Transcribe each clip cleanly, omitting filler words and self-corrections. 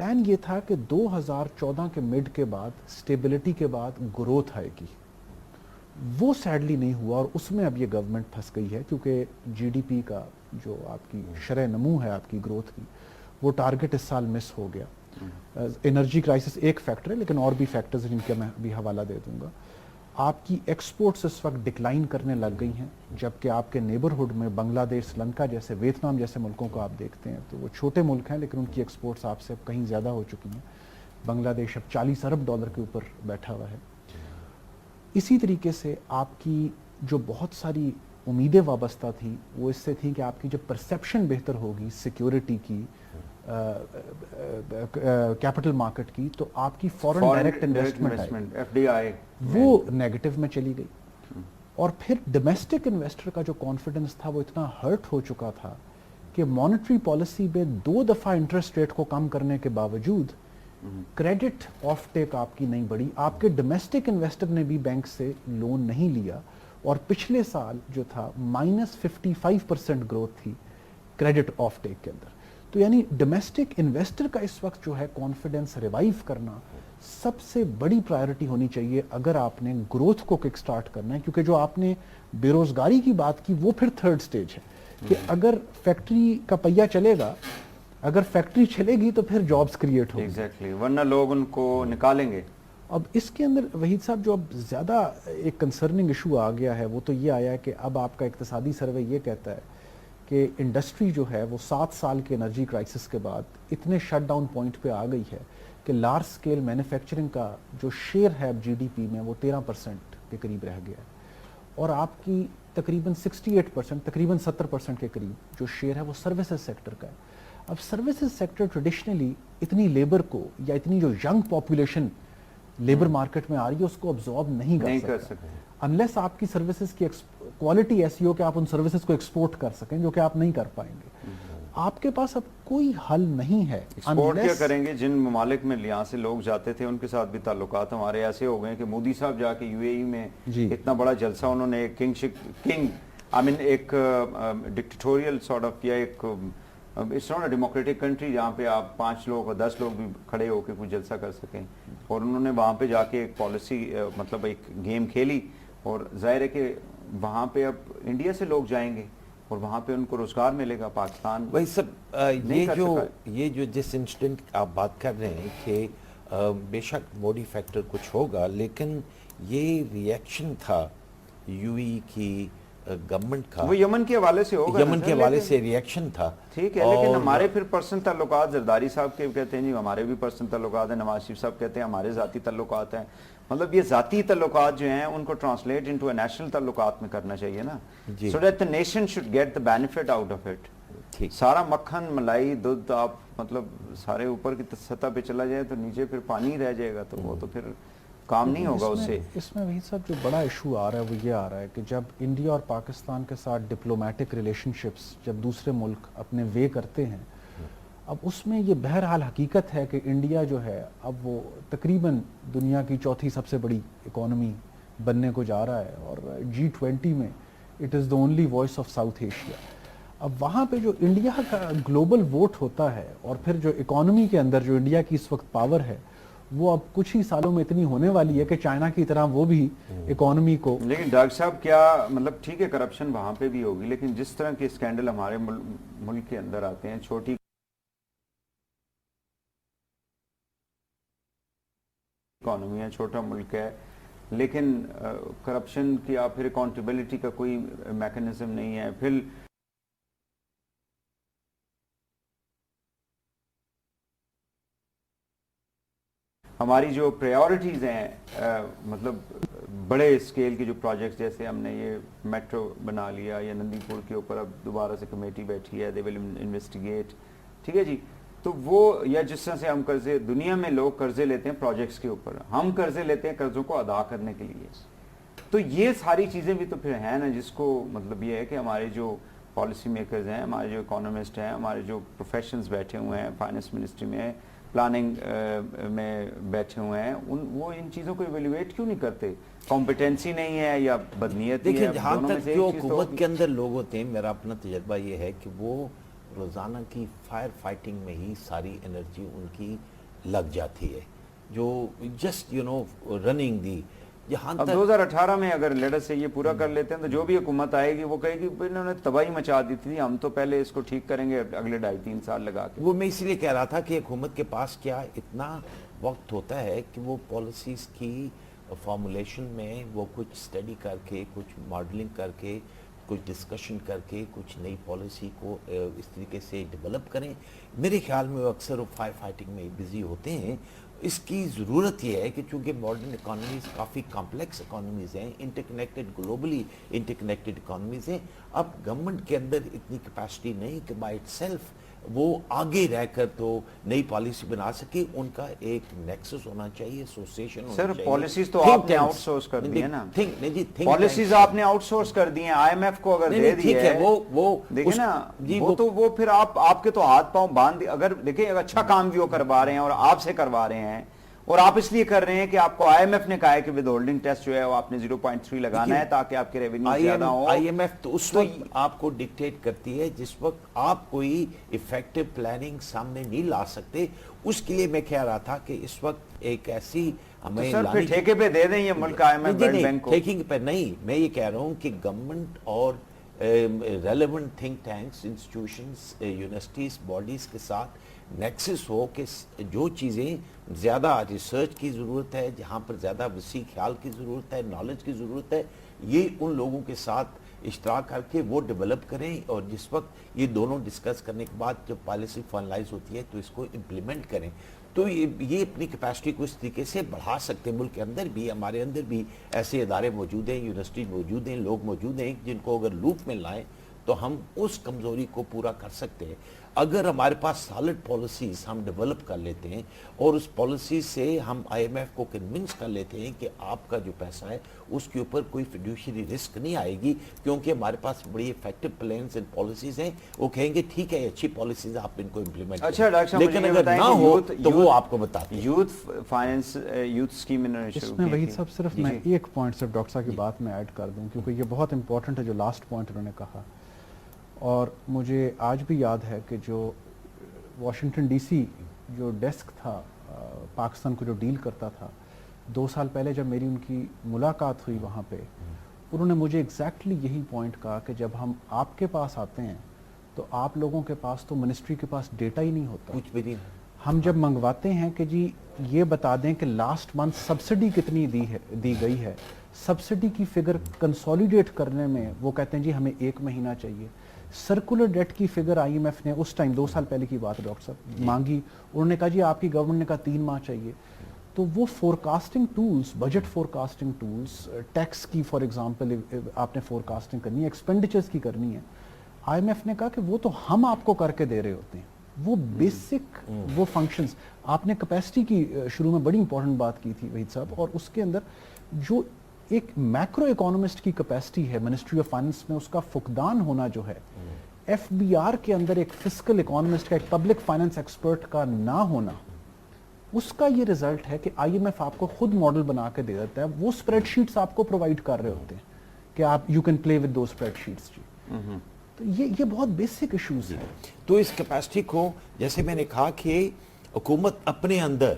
Plan یہ تھا کہ 2014 کے مڈ کے بعد اسٹیبلٹی کے بعد گروتھ آئے گی. وہ سیڈلی نہیں ہوا اور اس میں اب یہ گورنمنٹ پھنس گئی ہے کیونکہ جی ڈی پی کا جو آپ کی شرح نمو ہے آپ کی گروتھ کی وہ ٹارگٹ اس سال مس ہو گیا. انرجی کرائسس ایک فیکٹر ہے لیکن اور بھی فیکٹرز جن کا میں بھی حوالہ دے دوں گا. آپ کی ایکسپورٹس اس وقت ڈکلائن کرنے لگ گئی ہیں جبکہ آپ کے نیبرہڈ میں بنگلہ دیش سری لنکا جیسے ویتنام جیسے ملکوں کو آپ دیکھتے ہیں تو وہ چھوٹے ملک ہیں لیکن ان کی ایکسپورٹس آپ سے اب کہیں زیادہ ہو چکی ہیں. بنگلہ دیش اب $40 ارب کے اوپر بیٹھا ہوا ہے. اسی طریقے سے آپ کی جو بہت ساری امیدیں وابستہ تھیں وہ اس سے تھیں کہ آپ کی جو پرسیپشن بہتر ہوگی سیکیورٹی کی کیپٹل مارکیٹ کی تو آپ کی foreign direct investment F D I وہ نیگیٹو میں چلی گئی. اور پھر ڈومیسٹک انویسٹر کا جو کانفیڈنس تھا وہ اتنا ہرٹ ہو چکا تھا کہ مانیٹری پالیسی میں 2 دفعہ انٹرسٹ ریٹ کو کم کرنے کے باوجود کریڈٹ آف ٹیک آپ کی نہیں بڑھی. آپ کے ڈومیسٹک انویسٹر نے بھی بینک سے لون نہیں لیا اور پچھلے سال جو تھا -55% گروتھ تھی کریڈٹ آف ٹیک کے اندر. تو یعنی ڈومیسٹک انویسٹر کا اس وقت جو ہے کانفیڈنس ریوائیو کرنا سب سے بڑی پرائیورٹی ہونی چاہیے اگر آپ نے گروتھ کو کک سٹارٹ کرنا ہے. کیونکہ جو آپ نے بے روزگاری کی بات کی وہ پھر تھرڈ سٹیج ہے کہ اگر فیکٹری کا پہیہ چلے گا اگر فیکٹری چلے گی تو پھر جابز کریٹ ہوگی ایگزیکٹلی ورنہ لوگ ان کو نکالیں گے. اب اس کے اندر وحید صاحب جو اب زیادہ ایک کنسرننگ ایشو آ گیا ہے وہ تو یہ آیا ہے کہ اب آپ کا اقتصادی سروے یہ کہتا ہے کہ انڈسٹری جو ہے وہ 7 سال کے انرجی کرائسس کے بعد اتنے شٹ ڈاؤن پوائنٹ پہ آ گئی ہے کہ لارج سکیل مینوفیکچرنگ کا جو شیئر ہے جی ڈی پی میں وہ 13% کے قریب رہ گیا ہے اور آپ کی تقریباً 68% تقریباً 70% کے قریب جو شیئر ہے وہ سروسز سیکٹر کا ہے. اب سروسز سیکٹر ٹریڈیشنلی اتنی لیبر کو یا اتنی جو ینگ پاپولیشن لیبر مارکیٹ میں آ رہی ہے اس کو ابزارب نہیں کر سکتے انلیس آپ کی سروسز کی کوالٹی ایسی ہو کہ آپ ان سروسز کو ایکسپورٹ کر سکیں جو کہ آپ نہیں کر پائیں گے. آپ کے پاس اب کوئی حل نہیں ہے. ایکسپورٹ کیا کریں گے؟ جن ممالک میں یہاں سے لوگ جاتے تھے ان کے ساتھ بھی تعلقات ہمارے ایسے ہو گئے کہ مودی صاحب جا کے یو اے ای میں اتنا بڑا جلسہ انہوں نے ایک ڈکٹیٹوریل سارٹ آف یا ایک it's not a democratic country جہاں پہ آپ 5 لوگ اور 10 لوگ بھی کھڑے ہو کے کوئی جلسہ کر سکیں. اور انہوں نے وہاں پہ جا کے ایک پالیسی مطلب ایک گیم کھیلی اور ظاہر ہے کہ وہاں پہ اب انڈیا سے لوگ جائیں گے اور وہاں پہ ان کو روزگار ملے گا. پاکستان وہی سب یہ جو جس انسیڈنٹ آپ بات کر رہے ہیں کہ بے شک موڈی فیکٹر کچھ ہوگا لیکن یہ ریئیکشن تھا یو ای کی گورنمنٹ کا وہ یمن کے حوالے سے ہوگا یمن کے حوالے سے ریئیکشن تھا. ٹھیک ہے لیکن ہمارے پھر پرسنل تعلقات زرداری صاحب کے کہتے ہیں جی ہمارے بھی پرسنل تعلقات ہیں. نواز شریف صاحب کہتے ہیں ہمارے ذاتی تعلقات ہیں. مطلب یہ ذاتی تعلقات جو ہیں ان کو ٹرانسلیٹ انٹو اے نیشنل تعلقات میں کرنا چاہیے نا so that the nation should get the benefit out of it. سارا مکھن ملائی دودھ آپ مطلب سارے اوپر کی سطح پہ چلا جائے تو نیچے پھر پانی رہ جائے گا تو وہ تو پھر کام نہیں ہوگا اس سے. اس میں وہی صاحب جو بڑا ایشو آ رہا ہے وہ یہ آ رہا ہے کہ جب انڈیا اور پاکستان کے ساتھ ڈپلومیٹک ریلیشن شپس جب دوسرے ملک اپنے وے کرتے ہیں اب اس میں یہ بہرحال حقیقت ہے کہ انڈیا جو ہے اب وہ تقریباً دنیا کی 4تھی سب سے بڑی اکانومی بننے کو جا رہا ہے اور G20 میں it is the only voice of South Asia. اب وہاں پہ جو انڈیا کا گلوبل ووٹ ہوتا ہے اور پھر جو اکانومی کے اندر جو انڈیا کی اس وقت پاور ہے وہ اب کچھ ہی سالوں میں اتنی ہونے والی ہے کہ چائنا کی طرح وہ بھی اکانومی کو. لیکن ڈاکٹر صاحب کیا مطلب ٹھیک ہے کرپشن وہاں پہ بھی ہوگی لیکن جس طرح کے اسکینڈل ہمارے ملک کے اندر آتے ہیں چھوٹی اکانومی ہے چھوٹا ملک ہے لیکن کرپشن کی یا پھر اکاؤنٹیبلٹی کا کوئی میکنزم نہیں ہے. پھر ہماری جو پریورٹیز ہیں مطلب بڑے اسکیل کے جو پروجیکٹس جیسے ہم نے یہ میٹرو بنا لیا یا نندی پور کے اوپر اب دوبارہ سے کمیٹی بیٹھی ہے دے ول انویسٹیگیٹ ٹھیک ہے جی تو وہ یا جس طرح سے ہم قرضے دنیا میں لوگ قرضے لیتے ہیں پروجیکٹس کے اوپر ہم قرضے لیتے ہیں قرضوں کو ادا کرنے کے لیے. تو یہ ساری چیزیں بھی تو پھر ہیں نا جس کو مطلب یہ ہے کہ ہمارے جو پالیسی میکرز ہیں ہمارے جو اکانومسٹ ہیں ہمارے جو پروفیشنز بیٹھے ہوئے ہیں فائنانس منسٹری میں پلاننگ میں بیٹھے ہوئے ہیں وہ ان چیزوں کو ایویلویٹ کیوں نہیں کرتے؟ کمپیٹنسی نہیں ہے یا بدنیت ہے؟ دیکھیں جہاں تک جو حکومت کے اندر لوگ ہوتے ہیں میرا اپنا تجربہ یہ ہے کہ وہ روزانہ کی فائر فائٹنگ میں ہی ساری انرجی ان کی لگ جاتی ہے جو جسٹ رننگ دی جہاں اب تک 2018 میں اگر لیٹر سے یہ پورا کر لیتے ہیں تو جو بھی حکومت آئے گی وہ کہے گی انہوں نے تباہی مچا دی تھی، ہم تو پہلے اس کو ٹھیک کریں گے اگلے 2.5-3 سال لگا کے. وہ میں اس لیے کہہ رہا تھا کہ حکومت کے پاس کیا اتنا وقت ہوتا ہے کہ وہ پالیسیز کی فارمولیشن میں وہ کچھ اسٹڈی کر کے کچھ ماڈلنگ کر کے کچھ ڈسکشن کر کے کچھ نئی پالیسی کو اس طریقے سے ڈیولپ کریں. میرے خیال میں وہ اکثر فائر فائٹنگ میں بزی ہوتے ہیں. اس کی ضرورت یہ ہے کہ چونکہ ماڈرن اکانومیز کافی کمپلیکس اکانومیز ہیں، interconnected globally interconnected economies ہیں. اب گورنمنٹ کے اندر اتنی کیپیسٹی نہیں کہ بائی اٹ سیلف وہ آگے رہ کر تو نئی پالیسی بنا سکے. ان کا ایک نیکسس ہونا چاہیے، ایسوسیشن ہونا سر چاہیے. پالیسیز تو آپ نے آؤٹ سورس کر دی ہے نا، پالیسیز آپ نے آؤٹ سورس کر دی ہیں. آئی ایم ایف کو اگر دے دی ہے وہ دیکھیں نا، وہ تو وہ پھر آپ کے تو ہاتھ پاؤں باندھ اگر دیکھیں اچھا کام بھی وہ کروا رہے ہیں اور آپ سے کروا رہے ہیں اور آپ اس لیے کر رہے ہیں کہ آپ کو آئی ایم ایف نے کہا ہے کہ ود ہولڈنگ ٹیسٹ جو ہے وہ آپ نے 0.3 لگانا ہے تاکہ آپ کے ریونیو زیادہ ہوں. آئی ایم ایف تو اس وقت آپ کو ڈکٹیٹ کرتی ہے جس وقت آپ کوئی ایفیکٹو پلاننگ سامنے نہیں لا سکتے. اس کے لیے میں کہہ رہا تھا کہ اس وقت ایک ایسی ہمیں سر پھر ٹھیکے پہ دے دیں یہ ملک I M F world bank کو. ٹھیکنگ پہ نہیں، میں یہ کہہ رہا ہوں کہ گورنمنٹ اور relevant think tanks, institutions, universities, bodies کے ساتھ نیکسس ہو کہ جو چیزیں زیادہ ریسرچ کی ضرورت ہے، جہاں پر زیادہ وسیع خیال کی ضرورت ہے، نالج کی ضرورت ہے، یہ ان لوگوں کے ساتھ اشتراک کر کے وہ ڈیولپ کریں. اور جس وقت یہ دونوں ڈسکس کرنے کے بعد جب پالیسی فائنلائز ہوتی ہے تو اس کو امپلیمنٹ کریں. تو یہ اپنی کیپیسٹی کو اس طریقے سے بڑھا سکتے ہیں. ملک کے اندر بھی، ہمارے اندر بھی ایسے ادارے موجود ہیں، یونیورسٹی موجود ہیں، لوگ موجود ہیں جن کو اگر لوپ میں لائیں تو ہم اس کمزوری کو پورا کر سکتے ہیں. اگر ہمارے پاس سالڈ پالیسیز ہم ڈیولپ کر لیتے ہیں اور اس پالیسی سے ہم آئی ایم ایف کو کنونس کر لیتے ہیں کہ آپ کا جو پیسہ ہے اس کے اوپر کوئی فیڈوشری رسک نہیں آئے گی کیونکہ ہمارے پاس بڑی ایفیکٹو پلانز اینڈ پالیسیز ہیں، وہ کہیں گے ٹھیک ہے اچھی پالیسیز آپ ان کو امپلیمنٹ کریں. اچھا ڈاکٹر صاحب لیکن اگر نہ ہو تو وہ آپ کو بتاتے ہیں. یوتھ فائنینس یوتھ اسکیم انہوں نے شروع کی اس میں وحید تھی. صاحب صرف میں ایک پوائنٹ صرف ڈاکٹر صاحب کی بات میں ایڈ کر دوں کیونکہ یہ بہت امپورٹنٹ ہے جو لاسٹ پوائنٹ انہوں نے کہا. اور مجھے آج بھی یاد ہے کہ جو واشنگٹن ڈی سی جو ڈیسک تھا پاکستان کو جو ڈیل کرتا تھا، 2 سال پہلے جب میری ان کی ملاقات ہوئی وہاں پہ، انہوں نے مجھے ایگزیکٹلی یہی پوائنٹ کہا کہ جب ہم آپ کے پاس آتے ہیں تو آپ لوگوں کے پاس تو منسٹری کے پاس ڈیٹا ہی نہیں ہوتا. کچھ بھی نہیں. ہم جب منگواتے ہیں کہ جی یہ بتا دیں کہ لاسٹ منتھ سبسڈی کتنی دی گئی ہے، سبسڈی کی فگر کنسولیڈیٹ کرنے میں وہ کہتے ہیں جی ہمیں 1 مہینہ چاہیے. سرکولر ڈیٹ کی فگر آئی ایم ایف نے اس ٹائم 2 سال پہلے کی بات ہے ڈاکٹر صاحب مانگی، انہوں نے کہا جی آپ کی گورنمنٹ نے کہا 3 ماہ چاہیے. تو وہ forecasting tools, budget forecasting tools, tax کی فار ایگزامپل آپ نے فورکاسٹنگ کرنی ہے، ایکسپینڈیچرز کی کرنی ہے، آئی ایم ایف نے کہا کہ وہ تو ہم آپ کو کر کے دے رہے ہوتے ہیں. وہ بیسک وہ فنکشنز آپ نے کیپیسٹی کی شروع میں بڑی امپورٹنٹ بات کی تھی وحید صاحب، اور اس کے اندر جو ایک میکرو اکانومسٹ کی کیپیسٹی ہے منسٹری آف فائنانس میں، اس کا فقدان ہونا جو ہے، ایف بی آر کے اندر ایک فسکل اکانومسٹ کا، ایک پبلک فائنانس ایکسپرٹ کا نہ ہونا، اس کا یہ رزلٹ ہے کہ آئی ایم ایف آپ کو خود ماڈل بنا کے دے دیتا ہے. وہ اسپریڈ شیٹس آپ کو پرووائڈ کر رہے ہوتے ہیں کہ آپ you can play with those spreadsheets. جی تو یہ بہت بیسک ایشوز ہیں. تو اس کیپیسٹی کو جیسے میں نے کہا کہ حکومت اپنے اندر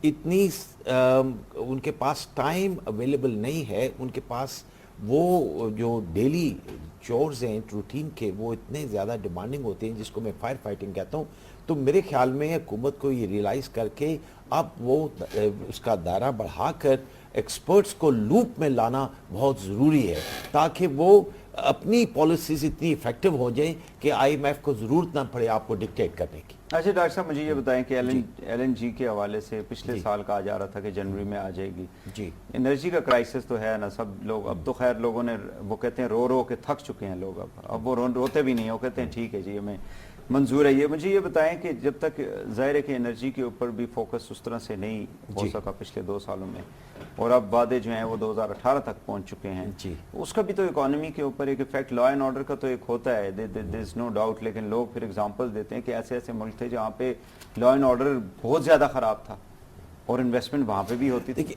اتنی ان کے پاس ٹائم اویلیبل نہیں ہے، ان کے پاس وہ جو ڈیلی چورز ہیں روٹین کے وہ اتنے زیادہ ڈیمانڈنگ ہوتے ہیں جس کو میں فائر فائٹنگ کہتا ہوں. تو میرے خیال میں حکومت کو یہ ریئلائز کر کے اب وہ اس کا دائرہ بڑھا کر ایکسپرٹس کو لوپ میں لانا بہت ضروری ہے تاکہ وہ اپنی پالیسیز اتنی ایفیکٹو ہو جائیں کہ آئی ایم ایف کو ضرورت نہ پڑے آپ کو ڈکٹیٹ کرنے کی. اچھا ڈاکٹر صاحب مجھے یہ بتائیں کہ ایل این جی کے حوالے سے پچھلے سال کہا جا رہا تھا کہ جنوری میں آ جائے گی. جی انرجی کا کرائسس تو ہے نا، سب لوگ اب تو خیر لوگوں نے وہ کہتے ہیں رو رو کے تھک چکے ہیں لوگ. اب وہ روتے بھی نہیں ہیں، وہ کہتے ہیں ٹھیک ہے جی ہمیں منظور ہے. یہ مجھے یہ بتائیں کہ جب تک ظاہر ہے کہ انرجی کے اوپر بھی فوکس اس طرح سے نہیں ہو سکا پچھلے 2 سالوں میں، اور اب وعدے جو ہیں وہ 2018 تک پہنچ چکے ہیں، اس کا بھی تو اکانومی کے اوپر ایک افیکٹ، لا اینڈ آرڈر کا تو ایک ہوتا ہے، دیر از نو ڈاؤٹ. لیکن لوگ پھر ایگزامپل دیتے ہیں کہ ایسے ایسے ملک تھے جہاں پہ لا اینڈ آرڈر بہت زیادہ خراب تھا اور انویسٹمنٹ وہاں پہ بھی ہوتی تھی.